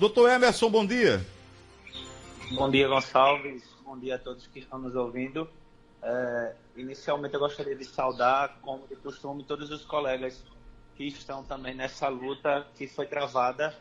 Doutor Emerson, bom dia. Bom dia, Gonçalves. Bom dia a todos que estão nos ouvindo. Inicialmente, eu gostaria de saudar, como de costume, todos os colegas que estão também nessa luta que foi travada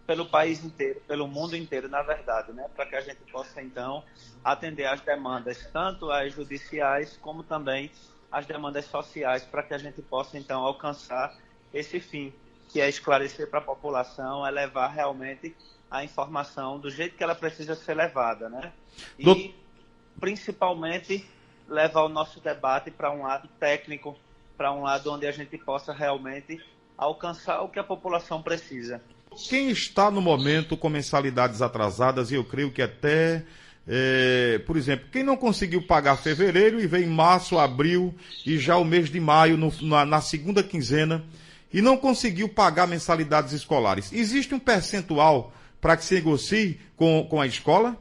pelo país inteiro, pelo mundo inteiro, na verdade, né? Para que a gente possa, então, atender às demandas, tanto as judiciais, como também as demandas sociais, para que a gente possa, então, alcançar esse fim, que é esclarecer para a população, é levar realmente a informação do jeito que ela precisa ser levada, né? E, principalmente, levar o nosso debate para um lado técnico, para um lado onde a gente possa realmente alcançar o que a população precisa. Quem está no momento com mensalidades atrasadas, e eu creio que até, por exemplo, quem não conseguiu pagar fevereiro e vem março, abril e já o mês de maio, na segunda quinzena, e não conseguiu pagar mensalidades escolares, existe um percentual para que se negocie com a escola?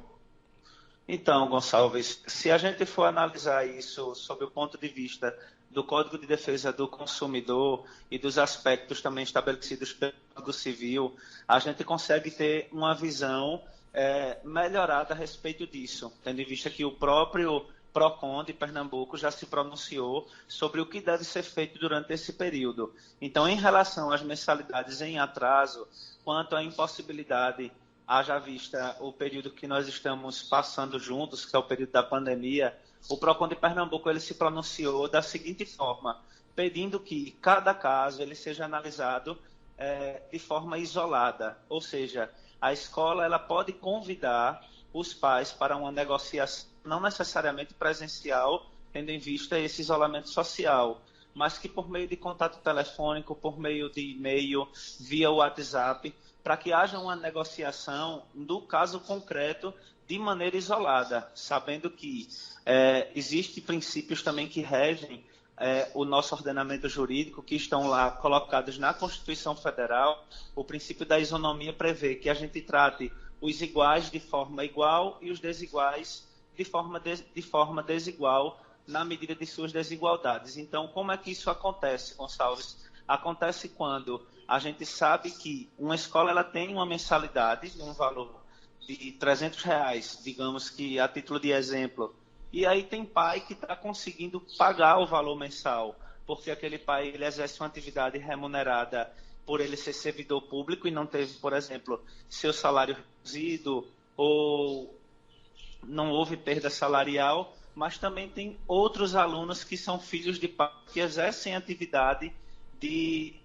Então, Gonçalves, se a gente for analisar isso sob o ponto de vista do Código de Defesa do Consumidor e dos aspectos também estabelecidos pelo Código Civil, a gente consegue ter uma visão melhorada a respeito disso, tendo em vista que o próprio PROCON de Pernambuco já se pronunciou sobre o que deve ser feito durante esse período. Então, em relação às mensalidades em atraso, quanto à impossibilidade, haja vista o período que nós estamos passando juntos, que é o período da pandemia, o PROCON de Pernambuco ele se pronunciou da seguinte forma, pedindo que cada caso ele seja analisado de forma isolada, ou seja, a escola ela pode convidar os pais para uma negociação, não necessariamente presencial, tendo em vista esse isolamento social, mas que por meio de contato telefônico, por meio de e-mail, via WhatsApp, para que haja uma negociação do caso concreto de maneira isolada, sabendo que existem princípios também que regem o nosso ordenamento jurídico, que estão lá colocados na Constituição Federal. O princípio da isonomia prevê que a gente trate os iguais de forma igual e os desiguais de forma desigual na medida de suas desigualdades. Então, como é que isso acontece, Gonçalves? Acontece quando a gente sabe que uma escola ela tem uma mensalidade, um valor de R$ 300, digamos que a título de exemplo, e aí tem pai que está conseguindo pagar o valor mensal, porque aquele pai ele exerce uma atividade remunerada por ele ser servidor público e não teve, por exemplo, seu salário reduzido ou não houve perda salarial, mas também tem outros alunos que são filhos de pais que exercem atividade de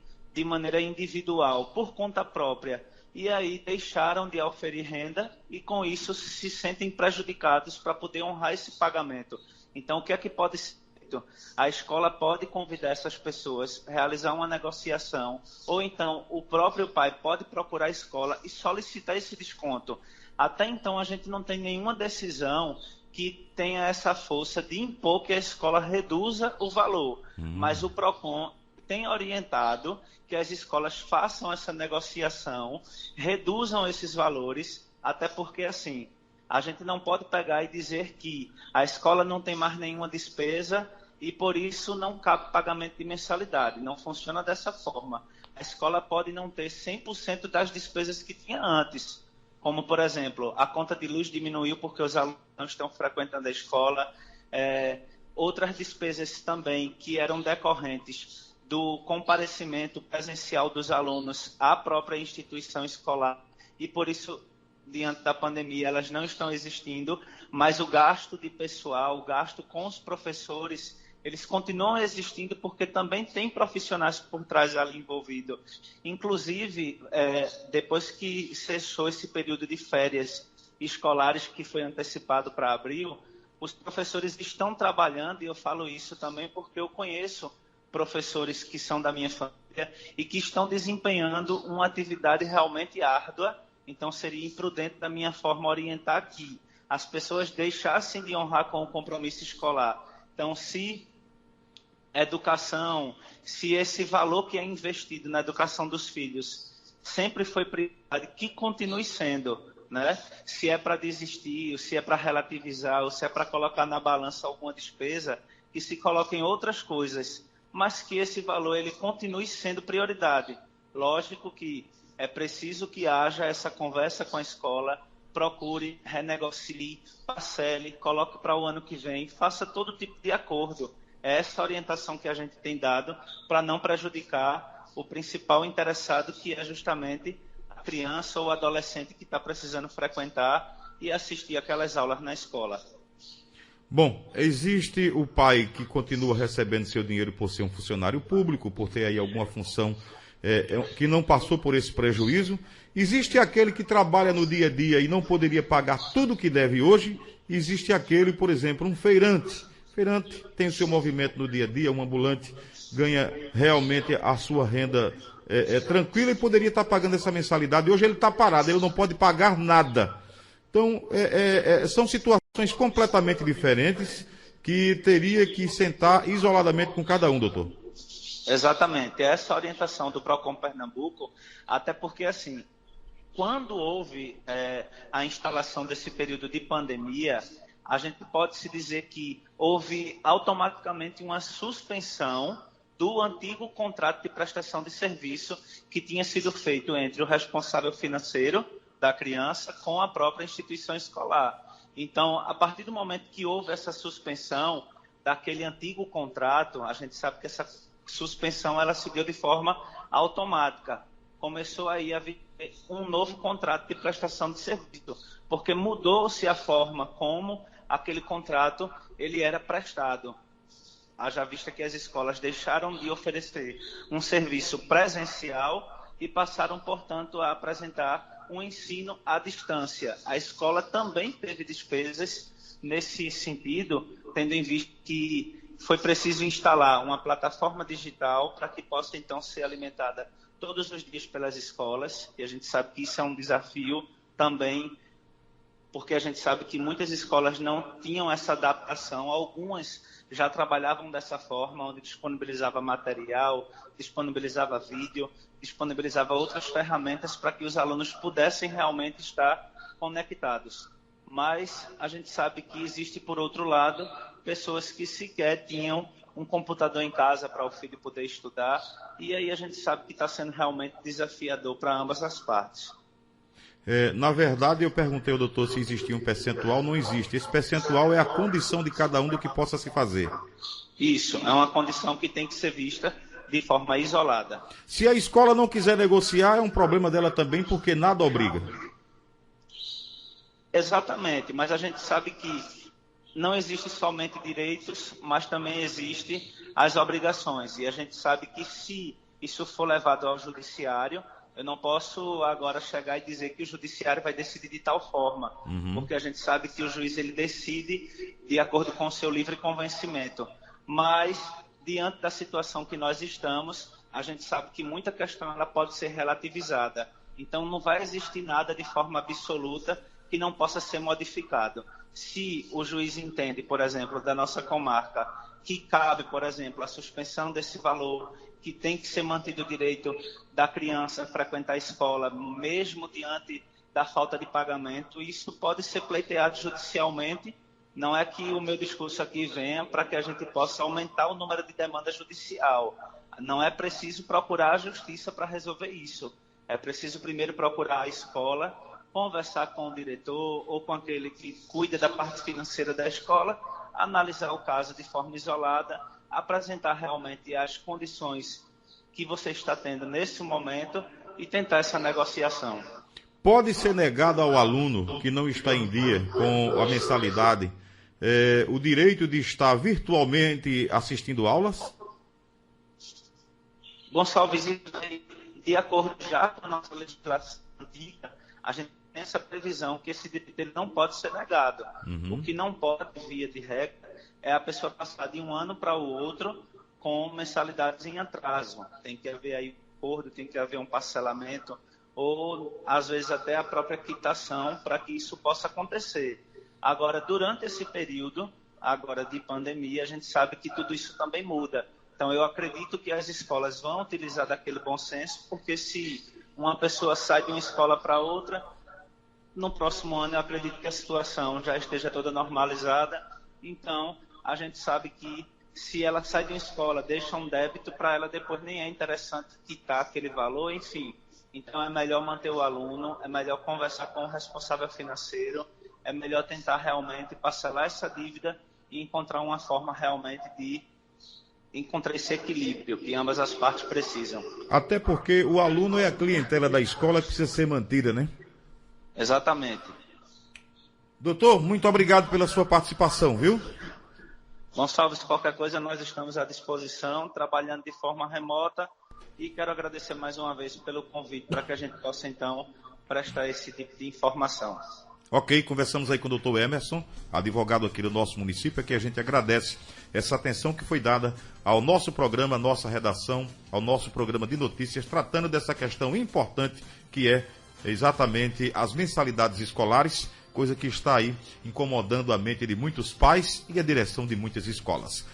maneira individual, por conta própria, e aí deixaram de oferir renda e com isso se sentem prejudicados para poder honrar esse pagamento. Então, o que é que pode ser feito? A escola pode convidar essas pessoas a realizar uma negociação, ou então o próprio pai pode procurar a escola e solicitar esse desconto. Até então, a gente não tem nenhuma decisão que tenha essa força de impor que a escola reduza o valor, mas o PROCON tem orientado que as escolas façam essa negociação, reduzam esses valores, até porque, assim, a gente não pode pegar e dizer que a escola não tem mais nenhuma despesa e, por isso, não cabe pagamento de mensalidade. Não funciona dessa forma. A escola pode não ter 100% das despesas que tinha antes, como, por exemplo, a conta de luz diminuiu porque os alunos não estão frequentando a escola, outras despesas também que eram decorrentes do comparecimento presencial dos alunos à própria instituição escolar e, por isso, diante da pandemia, elas não estão existindo, mas o gasto de pessoal, o gasto com os professores, eles continuam existindo porque também tem profissionais por trás ali envolvidos. Inclusive, depois que cessou esse período de férias escolares que foi antecipado para abril, os professores estão trabalhando, e eu falo isso também porque eu conheço professores que são da minha família e que estão desempenhando uma atividade realmente árdua. Então, seria imprudente da minha forma orientar que as pessoas deixassem de honrar com o compromisso escolar. Então, se educação, se esse valor que é investido na educação dos filhos sempre foi prioridade, que continue sendo, né? Se é para desistir, se é para relativizar, ou se é para colocar na balança alguma despesa, que se coloquem outras coisas, mas que esse valor ele continue sendo prioridade. Lógico que É preciso que haja essa conversa com a escola, procure, renegocie, parcele, coloque para o ano que vem, faça todo tipo de acordo. É essa orientação que a gente tem dado para não prejudicar o principal interessado, que é justamente a criança ou adolescente que está precisando frequentar e assistir aquelas aulas na escola. Bom, existe o pai que continua recebendo seu dinheiro por ser um funcionário público, por ter aí alguma função que não passou por esse prejuízo. Existe aquele que trabalha no dia a dia e não poderia pagar tudo o que deve hoje. Existe aquele, por exemplo, um feirante. Feirante tem o seu movimento no dia a dia, um ambulante ganha realmente a sua renda tranquila e poderia estar pagando essa mensalidade. Hoje ele está parado, ele não pode pagar nada. Então, são situações completamente diferentes que teria que sentar isoladamente com cada um, doutor. Exatamente, essa orientação do Procon Pernambuco, até porque, assim, quando houve a instalação desse período de pandemia, a gente pode se dizer que houve automaticamente uma suspensão do antigo contrato de prestação de serviço que tinha sido feito entre o responsável financeiro da criança com a própria instituição escolar. Então, a partir do momento que houve essa suspensão daquele antigo contrato, a gente sabe que essa suspensão ela se deu de forma automática. Começou aí a vir um novo contrato de prestação de serviço, porque mudou-se a forma como aquele contrato ele era prestado. Haja vista que as escolas deixaram de oferecer um serviço presencial e passaram, portanto, a apresentar um ensino à distância. A escola também teve despesas nesse sentido, tendo em vista que foi preciso instalar uma plataforma digital para que possa, então, ser alimentada todos os dias pelas escolas, e a gente sabe que isso é um desafio também, porque a gente sabe que muitas escolas não tinham essa adaptação, algumas já trabalhavam dessa forma, onde disponibilizava material, disponibilizava vídeo, disponibilizava outras ferramentas para que os alunos pudessem realmente estar conectados. Mas a gente sabe que existe, por outro lado, pessoas que sequer tinham um computador em casa para o filho poder estudar, e aí a gente sabe que está sendo realmente desafiador para ambas as partes. Na verdade, eu perguntei ao doutor se existia um percentual, não existe. Esse percentual é a condição de cada um do que possa se fazer. Isso, é uma condição que tem que ser vista de forma isolada. Se a escola não quiser negociar, é um problema dela também, porque nada obriga. Exatamente, mas a gente sabe que não existe somente direitos, mas também existem as obrigações. E a gente sabe que se isso for levado ao judiciário, eu não posso agora chegar e dizer que o judiciário vai decidir de tal forma, porque a gente sabe que o juiz ele decide de acordo com o seu livre convencimento. Mas, diante da situação que nós estamos, a gente sabe que muita questão ela pode ser relativizada. Então, não vai existir nada de forma absoluta que não possa ser modificado. Se o juiz entende, por exemplo, da nossa comarca, que cabe, por exemplo, a suspensão desse valor, que tem que ser mantido o direito da criança a frequentar a escola, mesmo diante da falta de pagamento, isso pode ser pleiteado judicialmente. Não é que o meu discurso aqui venha para que a gente possa aumentar o número de demanda judicial. Não é preciso procurar a justiça para resolver isso. É preciso primeiro procurar a escola, conversar com o diretor ou com aquele que cuida da parte financeira da escola, analisar o caso de forma isolada, apresentar realmente as condições que você está tendo nesse momento e tentar essa negociação. Pode ser negado ao aluno que não está em dia com a mensalidade o direito de estar virtualmente assistindo aulas? Gonçalves, de acordo já com a nossa legislação antiga, a gente tem essa previsão que esse direito ele não pode ser negado. O que não pode, via de regra, é a pessoa passar de um ano para o outro com mensalidades em atraso. Tem que haver aí um acordo, tem que haver um parcelamento, ou às vezes até a própria quitação para que isso possa acontecer. Agora, durante esse período agora de pandemia, a gente sabe que tudo isso também muda. Então, eu acredito que as escolas vão utilizar daquele bom senso, porque se uma pessoa sai de uma escola para outra, no próximo ano eu acredito que a situação já esteja toda normalizada. Então, a gente sabe que se ela sai de uma escola, deixa um débito para ela, depois nem é interessante quitar aquele valor, enfim. Então é melhor manter o aluno, é melhor conversar com o responsável financeiro, é melhor tentar realmente parcelar essa dívida e encontrar uma forma realmente de encontrar esse equilíbrio que ambas as partes precisam. Até porque o aluno é a clientela da escola que precisa ser mantida, né? Exatamente. Doutor, muito obrigado pela sua participação, viu? Gonçalves, qualquer coisa nós estamos à disposição, trabalhando de forma remota, e quero agradecer mais uma vez pelo convite para que a gente possa então prestar esse tipo de informação. Ok, conversamos aí com o doutor Emerson, advogado aqui do nosso município, que a gente agradece essa atenção que foi dada ao nosso programa, à nossa redação, ao nosso programa de notícias, tratando dessa questão importante que é exatamente as mensalidades escolares, coisa que está aí incomodando a mente de muitos pais e a direção de muitas escolas.